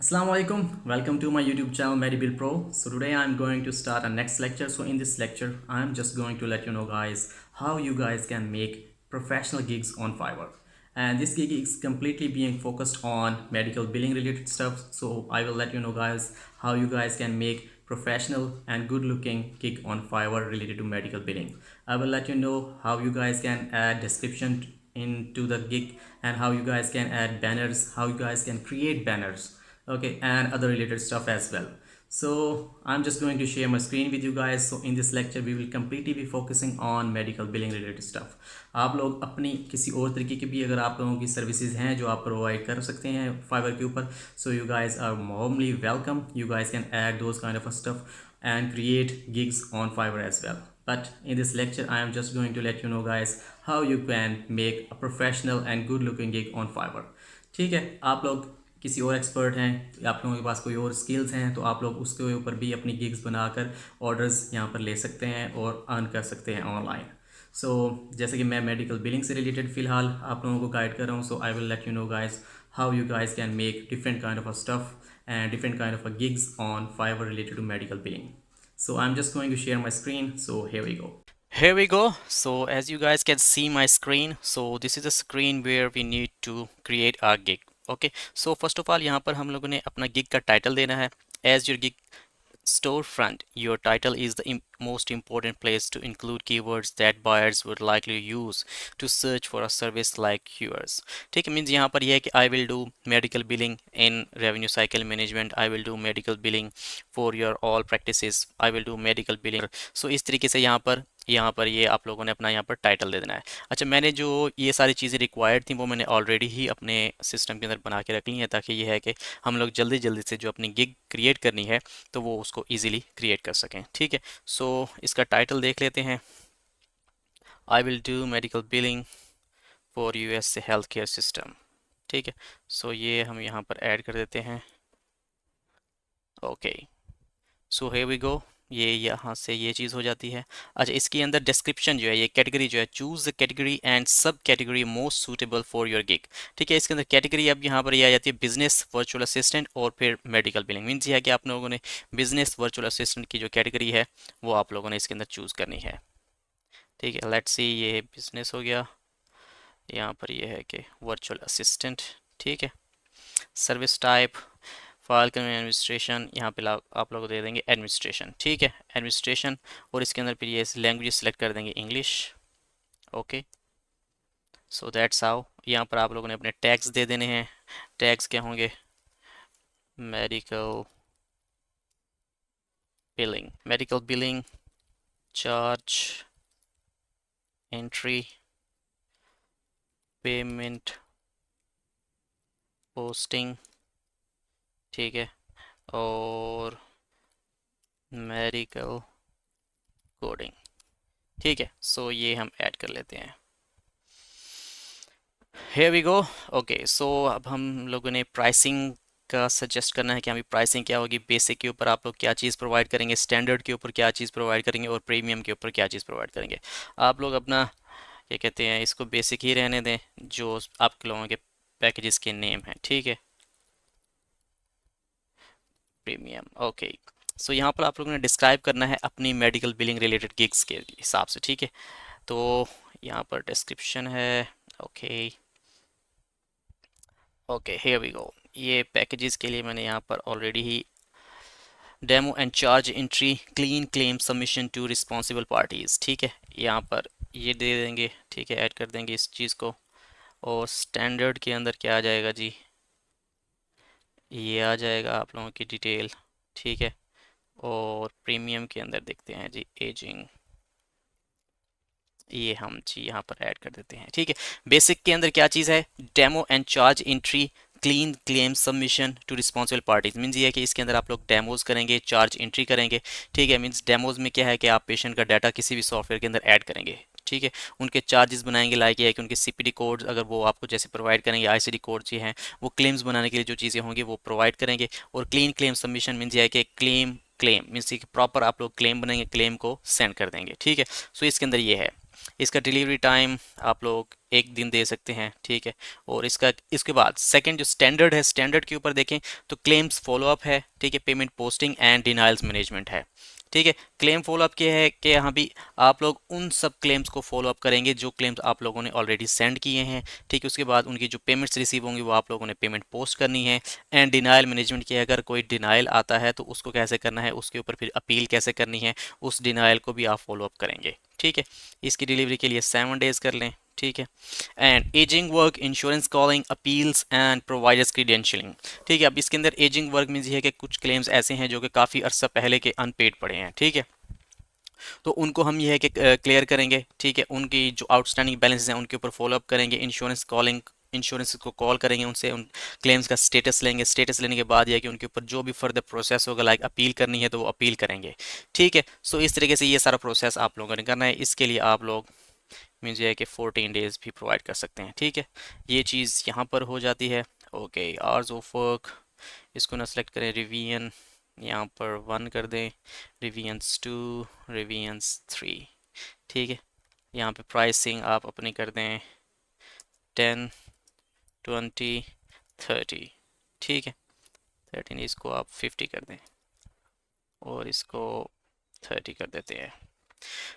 Assalamualaikum. Welcome to my YouTube channel MediBill Pro. So today I'm going to start a next lecture. So in this lecture, I'm just going to let you know guys how you guys can make professional gigs on Fiverr. And this gig is completely being focused on medical billing related stuff. So I will let you know guys how you guys can make professional and good looking gig on Fiverr related to medical billing. I will let you know how you guys can add description into the gig and how you guys can add banners, how you guys can create banners, okay, and other related stuff as well. So I'm just going to share my screen with you guys. So in this lecture we will completely be focusing on medical billing related stuff. आप लोग अपनी किसी और तरीके की भी अगर आप लोगों की सर्विसेज हैं जो आप प्रोवाइड कर सकते हैं फाइवर के ऊपर, so you guys are warmly welcome. You guys can add those kind of stuff and create gigs on Fiverr as well. But in this lecture I am just going to let you know guys how you can make a professional and good looking gig on Fiverr. ठीक है, आप लोग किसी और expert हैं, आप लोगों के पास कोई और स्किल्स हैं, तो आप लोग उसके ऊपर भी अपनी गिग्स बनाकर ऑर्डर्स यहाँ पर ले सकते हैं और अर्न कर सकते हैं ऑनलाइन. सो जैसे कि मैं मेडिकल बिलिंग से रिलेटेड फ़िलहाल आप लोगों को गाइड कर रहा हूँ. So I will let you know guys how you guys can make different kind of a stuff and different kind of a gigs on Fiverr related to medical billing. So I'm just going to share my screen. So here we go. Here we go. So as you guys can see my screen, so this is a screen where we need to create our gig. Okay, so first of all यहाँ पर हम लोगों ने अपना gig का title देना है. As your gig storefront, your title is the most important place to include keywords that buyers would likely use to search for a service like yours. ठीक है, मीन्स यहाँ पर यह है कि I will do medical billing in revenue cycle management, I will do medical billing for your all practices, I will do medical billing. So इस तरीके से यहाँ पर ये आप लोगों ने अपना यहाँ पर टाइटल दे देना है. अच्छा, मैंने जो ये सारी चीज़ें रिक्वायर्ड थी वो मैंने ऑलरेडी ही अपने सिस्टम के अंदर बना के रख ली हैं, ताकि ये है कि हम लोग जल्दी जल्दी से जो अपनी गिग क्रिएट करनी है तो वो उसको इजीली क्रिएट कर सकें. ठीक है, सो इसका टाइटल देख लेते हैं. I will do medical billing for USA health care system. ठीक है, सो ये हम यहाँ पर ऐड कर देते हैं. Okay, so here we go. ये यहाँ से ये चीज़ हो जाती है. अच्छा, इसके अंदर डिस्क्रिप्शन जो है, ये कैटेगरी जो है, चूज़ द कैटेगरी एंड सब category most suitable for your gig. ठीक है, इसके अंदर कैटेगरी अब यहाँ पर ये आ जाती है बिजनेस वर्चुअल असिस्टेंट और फिर मेडिकल बिलिंग. मीन्स ये है कि आप लोगों ने बिजनेस वर्चुअल असिस्टेंट की जो कैटेगरी है वो आप लोगों ने इसके अंदर चूज़ करनी है. ठीक है, लेट्स सी, ये बिजनेस हो गया. यहाँ पर ये है कि वर्चुअल असिस्टेंट. ठीक है, service type file convey administration, यहाँ पे आप लोग दे देंगे एडमिनिस्ट्रेशन. ठीक है, एडमिनिस्ट्रेशन. और इसके अंदर फिर ये लैंग्वेज सेलेक्ट कर देंगे English. Okay, so that's how. यहाँ पर आप लोगों ने अपने टैग्स दे देने हैं. टैग्स क्या होंगे? Medical billing, charge, entry, payment, posting. ठीक है, और मेडिकल कोडिंग. ठीक है, सो ये हम ऐड कर लेते हैं. Here we go. ओके, सो अब हम लोगों ने प्राइसिंग का सजेस्ट करना है कि हमारी प्राइसिंग क्या होगी. बेसिक के ऊपर आप लोग क्या चीज़ प्रोवाइड करेंगे, स्टैंडर्ड के ऊपर क्या चीज़ प्रोवाइड करेंगे और प्रीमियम के ऊपर क्या चीज़ प्रोवाइड करेंगे. आप लोग अपना क्या कहते हैं, इसको बेसिक ही रहने दें जो आप लोगों के पैकेजेस के नेम हैं. ठीक है, प्रीमियम. ओके, सो यहाँ पर आप लोगों ने डिस्क्राइब करना है अपनी मेडिकल बिलिंग रिलेटेड गिग्स के हिसाब से. ठीक है, तो यहाँ पर डिस्क्रिप्शन है. Okay okay, here we go. ये पैकेजेस के लिए मैंने यहाँ पर ऑलरेडी ही demo and charge entry, clean claim submission to responsible parties. ठीक है, यहाँ पर ये दे देंगे. ठीक है, ऐड कर देंगे इस चीज़ को. और स्टैंडर्ड के अंदर क्या आ जाएगा जी, ये आ जाएगा आप लोगों की डिटेल. ठीक है, और प्रीमियम के अंदर देखते हैं जी, एजिंग, ये हम जी यहाँ पर ऐड कर देते हैं. ठीक है, बेसिक के अंदर क्या चीज़ है, demo and charge entry, clean claim submission to responsible parties. Means ये है कि इसके अंदर आप लोग डेमोज करेंगे, चार्ज एंट्री करेंगे. ठीक है, मीन्स डेमोज में क्या है कि आप पेशेंट का डाटा किसी भी सॉफ्टवेयर के अंदर ऐड करेंगे. ठीक है, उनके चार्जेस बनाएंगे, लाइक ये है कि उनके सीपीडी कोड्स अगर वो आपको जैसे प्रोवाइड करेंगे, आईसीडी कोड्स ये हैं, वो क्लेम्स बनाने के लिए जो चीज़ें होंगी वो प्रोवाइड करेंगे. और क्लीन क्लेम सबमिशन मीन्स ये है कि क्लेम मीन्स प्रॉपर आप लोग क्लेम बनाएंगे, क्लेम को सेंड कर देंगे. ठीक है, सो इसके अंदर ये है. इसका डिलीवरी टाइम आप लोग एक दिन दे सकते हैं, ठीक है। और इसके बाद सेकंड जो स्टैंडर्ड है, स्टैंडर्ड के ऊपर देखें तो क्लेम्स फॉलोअप है, ठीक है, payment posting and denials management है, ठीक है। क्लेम फॉलोअप क्या है कि यहाँ भी आप लोग उन सब क्लेम्स को फॉलोअप करेंगे जो क्लेम्स आप लोगों ने ऑलरेडी सेंड किए हैं, ठीक है। उसके बाद उनकी जो पेमेंट्स रिसीव होंगी वो आप लोगों ने पेमेंट पोस्ट करनी है। एंड डिनाइल मैनेजमेंट की अगर कोई डिनाइल आता है तो उसको कैसे करना है, उसके ऊपर फिर अपील कैसे करनी है, उस डिनाइल को भी आप फॉलोअप करेंगे, ठीक है। इसकी डिलीवरी के लिए 7 डेज कर लें, ठीक है। And ageing work, insurance calling, appeals and providers credentialing, ठीक है। अब इसके अंदर एजिंग वर्क मीन्स ये है कि कुछ क्लेम्स ऐसे हैं जो कि काफ़ी अर्सा पहले के अनपेड पड़े हैं, ठीक है। तो उनको हम ये है कि क्लियर करेंगे, ठीक है। उनकी जो आउटस्टैंडिंग बैलेंस हैं उनके ऊपर फॉलोअप करेंगे। इंश्योरेंस कॉलिंग, इंश्योरेंस को कॉल करेंगे, उनसे उन क्लेम्स का स्टेटस लेंगे। स्टेटस लेने के बाद यह कि उनके ऊपर जो भी फर्दर प्रोसेस होगा, लाइक अपील करनी है तो वो अपील करेंगे, ठीक है। सो इस तरीके से ये सारा प्रोसेस आप लोगों ने करना है। इसके लिए आप लोग मीन्स ये है कि 14 डेज भी प्रोवाइड कर सकते हैं, ठीक है। ये चीज़ यहाँ पर हो जाती है। ओके, आवर्स ऑफ वर्क, इसको ना सेलेक्ट करें, रिवीजन यहाँ पर 1 कर दें, रिवीजन्स 2, रिवीजन्स 3, ठीक है। यहाँ पे प्राइसिंग आप अपनी कर दें 10, 20, 30, ठीक है। 13, इसको आप 50 कर दें और इसको 30 कर देते हैं।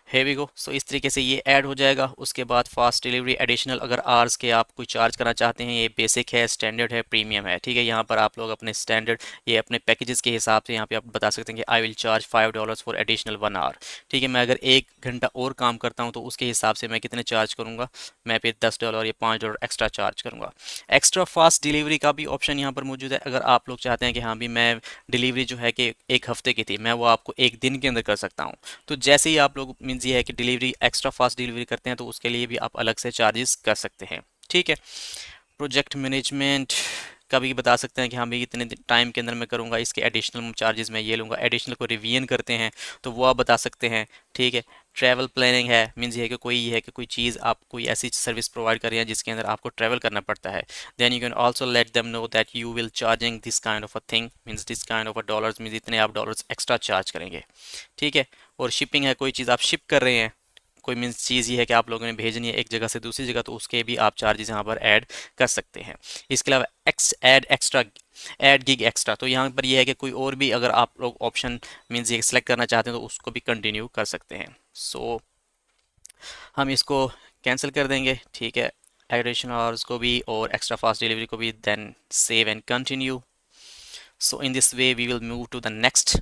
है वी गो। सो इस तरीके से ये ऐड हो जाएगा। उसके बाद फास्ट डिलीवरी एडिशनल अगर आर्स के आप कोई चार्ज करना चाहते हैं, ये बेसिक है, स्टैंडर्ड है, प्रीमियम है, ठीक है। यहाँ पर आप लोग अपने स्टैंडर्ड ये अपने पैकेजेस के हिसाब से यहाँ पे आप बता सकते हैं कि I will charge $5 for additional 1 hour, ठीक है। मैं अगर 1 घंटा और काम करता हूँ तो उसके हिसाब से मैं कितने चार्ज करूँगा, मैं फिर $10 या $5 एक्स्ट्रा चार्ज करूँगा। एक्स्ट्रा फास्ट डिलीवरी का भी ऑप्शन यहाँ पर मौजूद है। अगर आप लोग चाहते हैं कि हाँ भी मैं डिलीवरी जो है कि 1 हफ्ते की थी, मैं वो आपको 1 दिन के अंदर कर सकता हूँ। तो जैसे ही आप लोग मीन्स ये है कि डिलीवरी एक्स्ट्रा फास्ट डिलीवरी करते हैं तो उसके लिए भी आप अलग से चार्जेस कर सकते हैं, ठीक है। प्रोजेक्ट मैनेजमेंट का भी बता सकते हैं कि हाँ भाई इतने टाइम के अंदर मैं करूँगा, इसके एडिशनल चार्जेस मैं ये लूँगा। एडिशनल को रिवीजन करते हैं तो वो आप बता सकते हैं, ठीक है। ट्रैवल प्लानिंग है, मीन्स ये है कि कोई चीज़ आप कोई ऐसी सर्विस प्रोवाइड कर रहे हैं जिसके अंदर आपको ट्रैवल करना पड़ता है, then you can also let them know that you will charging this kind of a thing, means this kind of a dollars, means इतने आप डॉलर्स एक्स्ट्रा चार्ज करेंगे, ठीक है। और शिपिंग है, कोई चीज़ आप शिप कर रहे हैं, कोई मीन्स चीज़ ये है कि आप लोगों ने भेजनी है एक जगह से दूसरी जगह, तो उसके भी आप चार्जेस यहाँ पर ऐड कर सकते हैं। इसके अलावा ऐड गिग एक्स्ट्रा, तो यहाँ पर ये है कि कोई और भी अगर आप लोग ऑप्शन मीन्स ये सेलेक्ट करना चाहते हैं तो उसको भी कंटिन्यू कर सकते हैं। सो हम इसको कैंसिल कर देंगे, ठीक है। एडिशनल आवर्स को भी और एक्स्ट्रा फास्ट डिलीवरी को भी, then save and continue. So in this way we will move to the next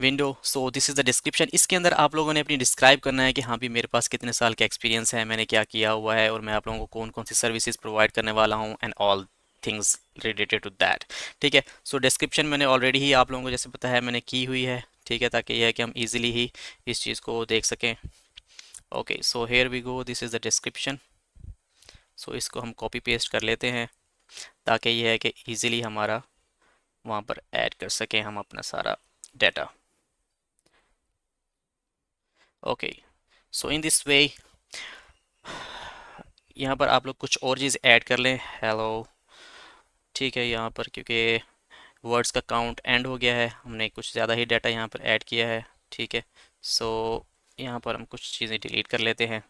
window. So this is the description. इसके अंदर आप लोगों ने अपनी डिस्क्राइब करना है कि हाँ भी मेरे पास कितने साल का एक्सपीरियंस है, मैंने क्या किया हुआ है और मैं आप लोगों को कौन कौन सी सर्विसेज प्रोवाइड करने वाला हूँ and all things related to that, ठीक है। सो डिस्क्रिप्शन मैंने ऑलरेडी ही आप लोगों को जैसे पता है मैंने की हुई है, ठीक है, ताकि यह है कि हम इजीली ही इस चीज़ को देख सकें। Okay, so here we go, this is the description. So इसको हम कॉपी पेस्ट कर लेते हैं ताकि यह है कि ईज़िली हमारा वहाँ पर ऐड कर सकें हम अपना सारा data. Okay, so in this वे यहाँ पर आप लोग कुछ और चीज़ ऐड कर लें, हेलो, ठीक है। यहाँ पर क्योंकि वर्ड्स का काउंट एंड हो गया है, हमने कुछ ज़्यादा ही डाटा यहाँ पर ऐड किया है, ठीक है। सो यहाँ पर हम कुछ चीज़ें डिलीट कर लेते हैं।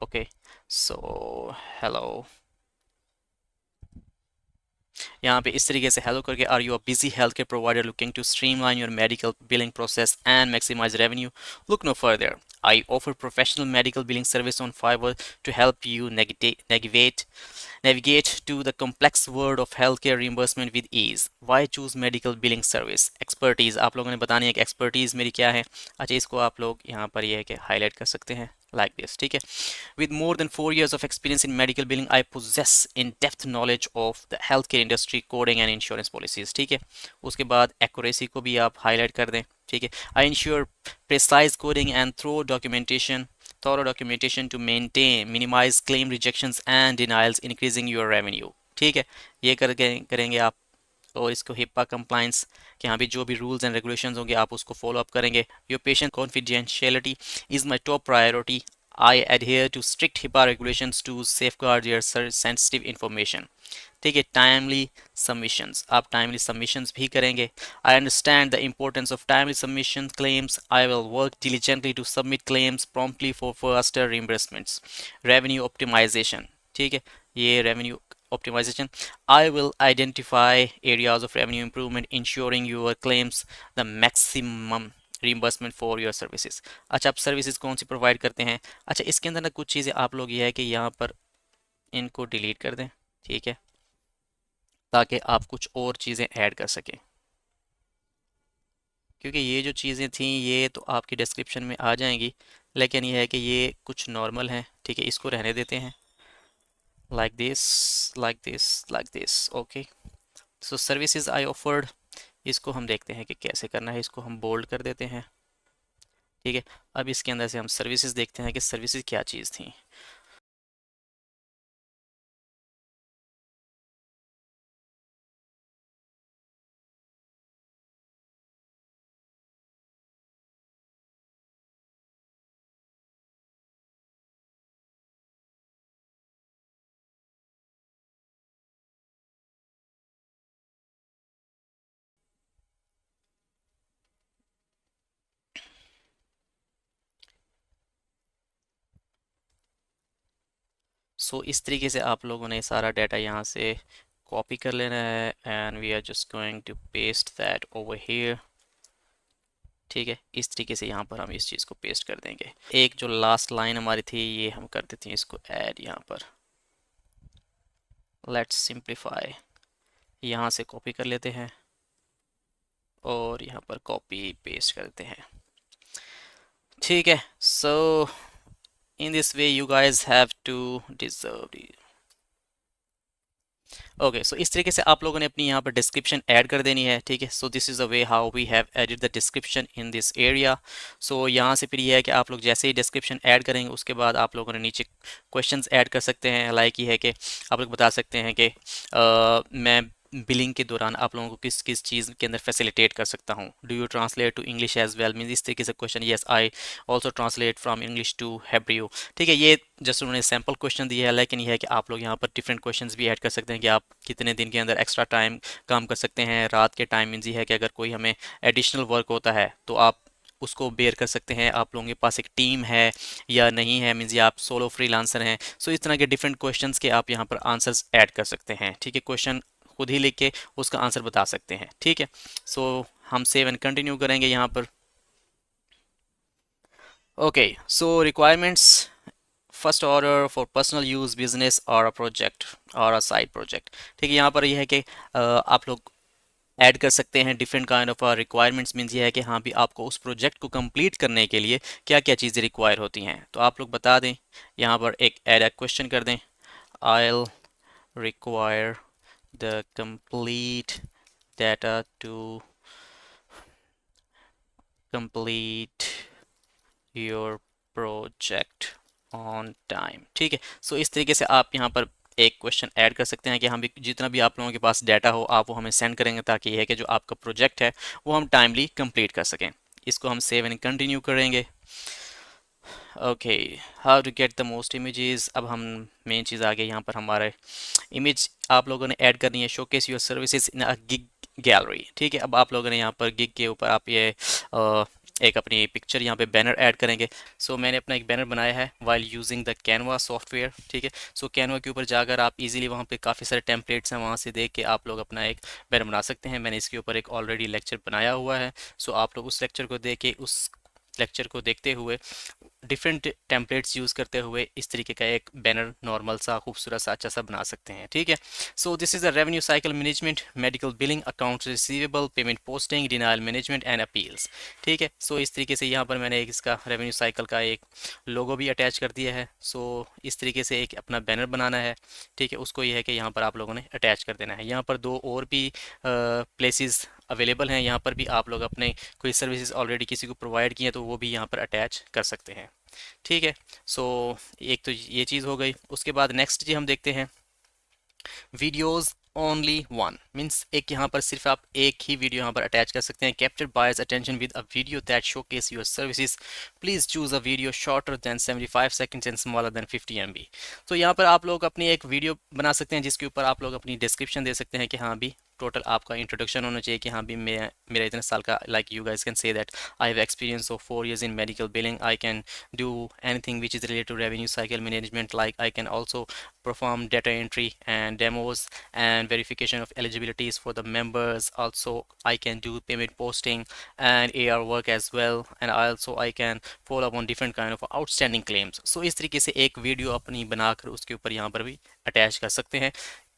ओके, सो हेलो, यहाँ पे इस तरीके से हेलो करके, are you a busy health care provider looking to streamline your medical billing process and maximize revenue, look no further, I offer professional medical billing service on Fiverr to help you navigate to the complex world of healthcare reimbursement with ease. Why choose medical billing service? Expertise, आप लोगों ने बतानी है कि expertise मेरी क्या है। अच्छा, इसको आप लोग यहाँ पर ये है कि हाईलाइट कर सकते हैं like this, ठीक है। With more than 4 years of experience in medical billing, I possess in-depth knowledge of the healthcare industry, coding and insurance policies, ठीक है। उसके बाद accuracy को भी आप हाईलाइट कर दें, ठीक है। I ensure precise coding and thorough documentation to minimize claim rejections and denials, increasing your revenue, ठीक है। ये करेंगे आप। और इसको हिप्पा कंप्लाइंस कि हाँ भी जो भी रूल्स एंड रेगुलेशंस होंगे आप उसको फॉलो अप करेंगे। Your patient confidentiality is my top priority, I adhere to strict HIPAA regulations to safeguard your sensitive information. ठीक है, टाइमली सबमिशंस, आप टाइमली सबमिशंस भी करेंगे. I understand the importance of timely submission claims. I will work diligently to submit claims promptly for faster reimbursements. Revenue optimization, ठीक है, ये revenue optimization. I will identify areas of revenue improvement, ensuring your claims the maximum reimbursement for your services. अच्छा, आप services कौन सी provide करते हैं? अच्छा, इसके अंदर ना कुछ चीज़ें आप लोग ये है कि यहाँ पर इनको डिलीट कर दें, ठीक है, ताकि आप कुछ और चीज़ें ऐड कर सकें, क्योंकि ये जो चीज़ें थी ये तो आपकी डिस्क्रिप्शन में आ जाएंगी, लेकिन ये है कि ये कुछ नॉर्मल हैं, ठीक है, इसको रहने देते हैं. Like this, like this, like this. Okay, so services I offered, इसको हम देखते हैं कि कैसे करना है. इसको हम बोल्ड कर देते हैं, ठीक है. अब इसके अंदर से हम सर्विसेज देखते हैं कि सर्विसेज क्या चीज़ थी. सो इस तरीके से आप लोगों ने सारा डाटा यहाँ से कॉपी कर लेना है, and we are just going to paste that over here, ठीक है. इस तरीके से यहाँ पर हम इस चीज़ को पेस्ट कर देंगे. एक जो लास्ट लाइन हमारी थी ये हम कर देते हैं इसको ऐड यहाँ पर. लेट्स सिंप्लीफाई, यहाँ से कॉपी कर लेते हैं और यहाँ पर कॉपी पेस्ट कर देते हैं, ठीक है. So in this way you guys have to deserve. Okay, so इस तरीके से आप लोगों ने अपनी यहाँ पर डिस्क्रिप्शन ऐड कर देनी है, ठीक है. So this is the way how we have edit the description in this area. So यहाँ से फिर ये है कि आप लोग जैसे ही डिस्क्रिप्शन ऐड करेंगे उसके बाद आप लोगों ने नीचे क्वेश्चंस ऐड कर सकते हैं. लाइक ये है कि आप लोग बता सकते हैं कि मैं बिलिंग के दौरान आप लोगों को किस किस चीज़ के अंदर फैसिलिटेट कर सकता हूँ. Do you translate to English as well, mean इस तरीके से question. Yes, I also translate from English to Hebrew, ठीक है. ये जस्ट उन्होंने सैम्पल क्वेश्चन दिया है, लेकिन ये है कि आप लोग यहाँ पर डिफरेंट क्वेश्चंस भी ऐड कर सकते हैं कि आप कितने दिन के अंदर एक्स्ट्रा टाइम काम कर सकते हैं. रात के टाइम मीन्स ये है कि अगर कोई हमें एडिशनल वर्क होता है तो आप उसको बेयर कर सकते हैं. आप लोगों के पास एक टीम है या नहीं है, मीन्स ये आप सोलो फ्रीलांसर हैं. सो इस तरह के डिफरेंट क्वेश्चंस के आप यहाँ पर आंसर्स ऐड कर सकते हैं, ठीक है. क्वेश्चन खुद ही लिख के उसका आंसर बता सकते हैं, ठीक है. सो हम सेव एंड कंटिन्यू करेंगे यहाँ पर. Okay, so requirements, first order for personal use, business और अ प्रोजेक्ट और अ साइड प्रोजेक्ट, ठीक है. यहाँ पर यह है कि आप लोग ऐड कर सकते हैं different kind of requirements. Means ये है कि हाँ भी आपको उस प्रोजेक्ट को कंप्लीट करने के लिए क्या क्या चीज़ें रिक्वायर होती हैं, तो आप लोग बता दें. यहाँ पर एक ऐड अ क्वेश्चन कर दें. I'll require the complete data to complete your project on time, ठीक है. सो इस तरीके से आप यहाँ पर एक क्वेश्चन ऐड कर सकते हैं कि हम भी जितना भी आप लोगों के पास डाटा हो आप वो हमें सेंड करेंगे, ताकि ये है कि जो आपका प्रोजेक्ट है वो हम टाइमली कंप्लीट कर सकें. इसको हम सेव एंड कंटिन्यू करेंगे. Okay, how to get the most images. अब हम मेन चीज़ आ गई यहाँ पर, हमारे इमेज आप लोगों ने ऐड करनी है. Showcase your services in a gig gallery, ठीक है. अब आप लोगों ने यहाँ पर गिग के ऊपर आप ये एक अपनी पिक्चर यहाँ पे बैनर ऐड करेंगे. सो मैंने अपना एक बैनर बनाया है while using the Canva software, ठीक है. सो कैनवा के ऊपर जाकर आप इजीली वहाँ पे काफ़ी सारे टेम्पलेट्स हैं, वहाँ से देख के आप लोग अपना एक बैनर बना सकते हैं. मैंने इसके ऊपर एक ऑलरेडी लेक्चर बनाया हुआ है. सो आप लोग उस लेक्चर को देख के, उस लेक्चर को देखते हुए डिफरेंट टेम्पलेट्स यूज़ करते हुए इस तरीके का एक बैनर नॉर्मल सा खूबसूरत सा अच्छा सा बना सकते हैं, ठीक है. So this is the revenue cycle management, medical billing, account receivable, payment posting, denial management and appeals, ठीक है. सो इस तरीके से यहाँ पर मैंने एक इसका रेवेन्यू साइकिल का एक लोगो भी अटैच कर दिया है. सो इस तरीके से एक अपना बैनर बनाना है, ठीक है. उसको ये है कि यहाँ पर आप लोगों ने अटैच कर देना है. यहाँ पर दो और भी प्लेसेस अवेलेबल हैं. यहाँ पर भी आप लोग अपने कोई सर्विसेज ऑलरेडी किसी को प्रोवाइड किए हैं तो वो भी यहाँ पर अटैच कर सकते हैं, ठीक है. सो एक तो ये चीज़ हो गई. उसके बाद नेक्स्ट जी हम देखते हैं वीडियोस ओनली वन मीन्स एक यहाँ पर सिर्फ आप एक ही वीडियो यहाँ पर अटैच कर सकते हैं। Capture buyers attention with a video that showcase your services, please choose a video shorter than 75 seconds and smaller than 50 MB। तो यहाँ पर आप लोग अपनी एक वीडियो बना सकते हैं जिसके ऊपर आप लोग अपनी डिस्क्रिप्शन दे सकते हैं कि हाँ भी टोटल आपका इंट्रोडक्शन होना चाहिए कि हाँ भी मैं मेरा इतने साल का, like you guys can say that I have experience of 4 years in medical billing, I can do anything which is related to revenue cycle management, like I can also perform data entry and demos and verification of eligibilities for the members. Also I can do payment posting and AR work as well, and also I can follow up on different kind of outstanding claims. So इस तरीके से एक video अपनी बनाकर उसके ऊपर यहाँ पर भी अटैच कर सकते हैं।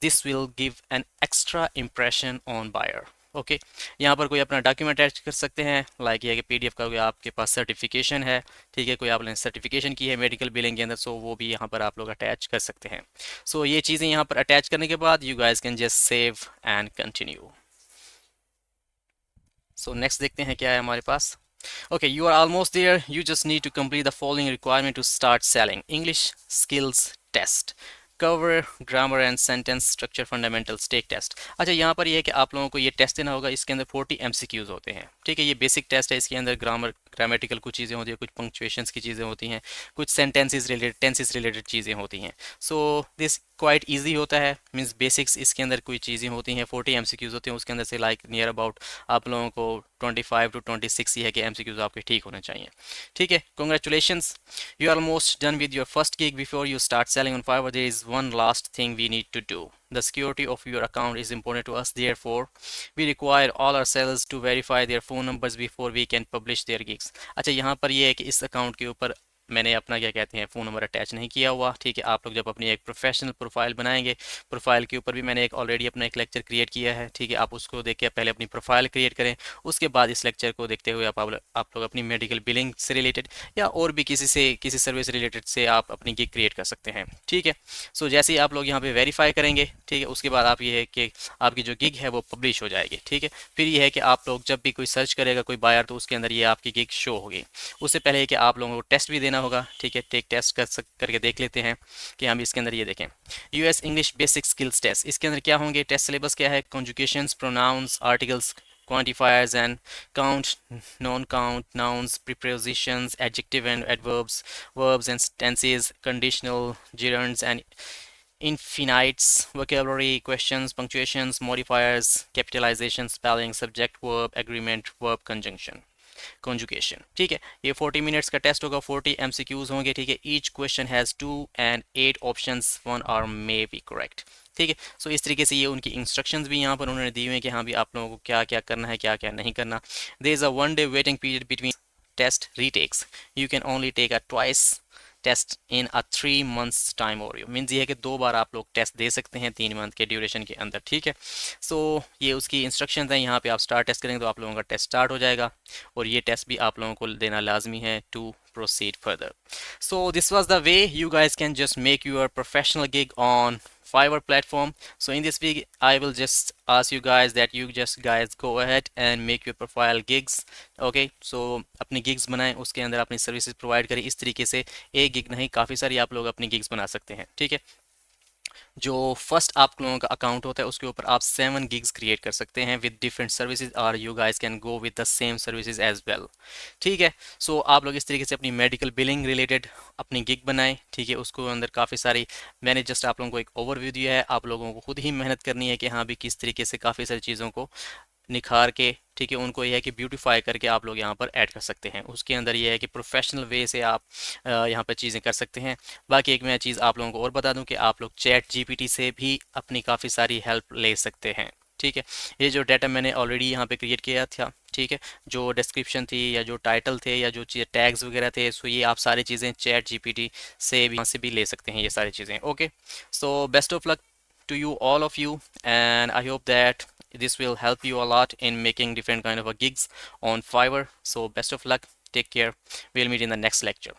This will give an extra impression on buyer. Okay यहाँ पर कोई अपना डॉक्यूमेंट अटैच कर सकते हैं, लाइक ये कि PDF का कोई आपके पास सर्टिफिकेशन है, ठीक है, कोई आपने सर्टिफिकेशन की है मेडिकल बिलिंग के अंदर, सो वो भी यहाँ पर आप लोग अटैच कर सकते हैं। सो ये चीज़ें यहाँ पर अटैच करने के बाद you guys can just save and continue. So next देखते हैं क्या है हमारे पास। Okay, you are almost there. You just need to complete the following requirement to start selling. English skills test. Cover grammar and sentence structure fundamentals. Take test. अच्छा, यहाँ पर ये है कि आप लोगों को ये टेस्ट देना होगा। इसके अंदर 40 MCQs होते हैं, ठीक है। ये बेसिक टेस्ट है। इसके अंदर ग्रामेटिकल कुछ चीज़ें होती हैं, कुछ पंक्चुएशंस की चीज़ें होती हैं, कुछ सेंटेंसेस रिलेटेड, टेंसेस रिलेटेड चीज़ें होती हैं। सो दिस क्वाइट ईजी होता है, मीन्स बेसिक्स इसके अंदर कोई चीज़ें होती हैं। 40 MCQs होते हैं, उसके अंदर से लाइक नियर अबाउट आप लोगों को 25 to 26 ही है कि MCQs आपके ठीक होने चाहिए, ठीक है। Congratulations, you are almost done with your first gig. Before you start selling on Fiverr, there is one last thing we need to do. The security of your account is important to us. Therefore, we require all our sellers to verify their phone numbers before we can publish their gigs. अच्छा, यहाँ पर ये है कि इस account के ऊपर मैंने अपना क्या कहते हैं फ़ोन नंबर अटैच नहीं किया हुआ, ठीक है। आप लोग जब अपनी एक प्रोफेशनल प्रोफाइल बनाएंगे, प्रोफाइल के ऊपर भी मैंने एक ऑलरेडी अपना एक लेक्चर क्रिएट किया है, ठीक है। आप उसको देख के पहले अपनी प्रोफाइल क्रिएट करें, उसके बाद इस लेक्चर को देखते हुए आप लोग अपनी मेडिकल बिलिंग से रिलेटेड या और भी किसी सर्विस रिलेटेड से आप अपनी गिग क्रिएट कर सकते हैं, ठीक है। सो जैसे ही आप लोग यहाँ पे वेरीफाई करेंगे, ठीक है, उसके बाद आप ये है कि आपकी जो गिग है वो पब्लिश हो जाएगी, ठीक है। फिर ये है कि आप लोग जब भी कोई सर्च करेगा कोई बायर, तो उसके अंदर ये आपकी गिग शो होगी। उससे पहले है कि आप लोगों को टेस्ट भी देना होगा, ठीक है। टेक टेस्ट करके देख लेते हैं कि हम इसके अंदर ये देखें, US English basic skills test. इसके अंदर क्या होंगे, टेस्ट सिलेबस क्या है, conjugations, pronouns, articles, quantifiers and count, non-count, nouns, prepositions, adjective and adverbs, verbs and tenses, conditional, gerunds and infinites, vocabulary, questions, punctuations, modifiers, capitalization, spelling, subject, verb, agreement, verb, conjugation, ठीक है। ये 40 minutes का test होगा, 40 MCQs होंगे, ठीक है। Each question has 2 and 8 options, 1 or may be correct, ठीक है। सो इस तरीके से ये उनकी इंस्ट्रक्शंस भी यहाँ पर उन्होंने दी हुई हैं कि हाँ भी आप लोगों को क्या क्या करना है, क्या क्या नहीं करना। There is a 1 day waiting period between test retakes. You can only take a twice test in a 3 months time और यू मीन्स ये है कि 2 बार आप लोग टेस्ट दे सकते हैं 3 मंथ के ड्यूरेशन के अंदर, ठीक है। सो ये उसकी इंस्ट्रक्शंस हैं। यहाँ पे आप स्टार्ट टेस्ट करेंगे तो आप लोगों का टेस्ट स्टार्ट हो जाएगा, और ये टेस्ट भी आप लोगों को देना लाजमी है to proceed further. So this was the way you guys can just make your professional gig on Fiverr platform. So in this week I will just ask you guys that you just guys go ahead and make your profile gigs. Okay, so अपनी gigs बनाएं, उसके अंदर अपनी services provide करें। इस तरीके से एक गिग नहीं, काफ़ी सारी आप लोग अपनी gigs बना सकते हैं, ठीक है। जो फर्स्ट आप लोगों का अकाउंट होता है उसके ऊपर आप 7 गिग्स क्रिएट कर सकते हैं विद डिफरेंट सर्विसेज, और you guys can go with the same services as well, ठीक है। सो आप लोग इस तरीके से अपनी मेडिकल बिलिंग रिलेटेड अपनी गिग बनाएं, ठीक है। उसको अंदर काफ़ी सारी, मैंने जस्ट आप लोगों को एक ओवरव्यू दिया है, आप लोगों को खुद ही मेहनत करनी है कि हाँ भी किस तरीके से काफ़ी सारी चीज़ों को निखार के, ठीक है, उनको ये है कि ब्यूटीफाई करके आप लोग यहाँ पर ऐड कर सकते हैं। उसके अंदर ये है कि प्रोफेशनल वे से आप यहाँ पर चीज़ें कर सकते हैं। बाकी एक मैं चीज़ आप लोगों को और बता दूं कि आप लोग चैट GPT से भी अपनी काफ़ी सारी हेल्प ले सकते हैं, ठीक है। ये जो डाटा मैंने ऑलरेडी यहाँ पे क्रिएट किया था, ठीक है, जो डिस्क्रिप्शन थी या जो टाइटल थे या जो टैग्स वगैरह थे, सो ये आप सारी चीज़ें चैट GPT से भी यहाँ से भी ले सकते हैं ये सारी चीज़ें। Okay, so best of luck to you, all of you, and I hope that this will help you a lot in making different kind of gigs on Fiverr. So best of luck, take care, we'll meet in the next lecture.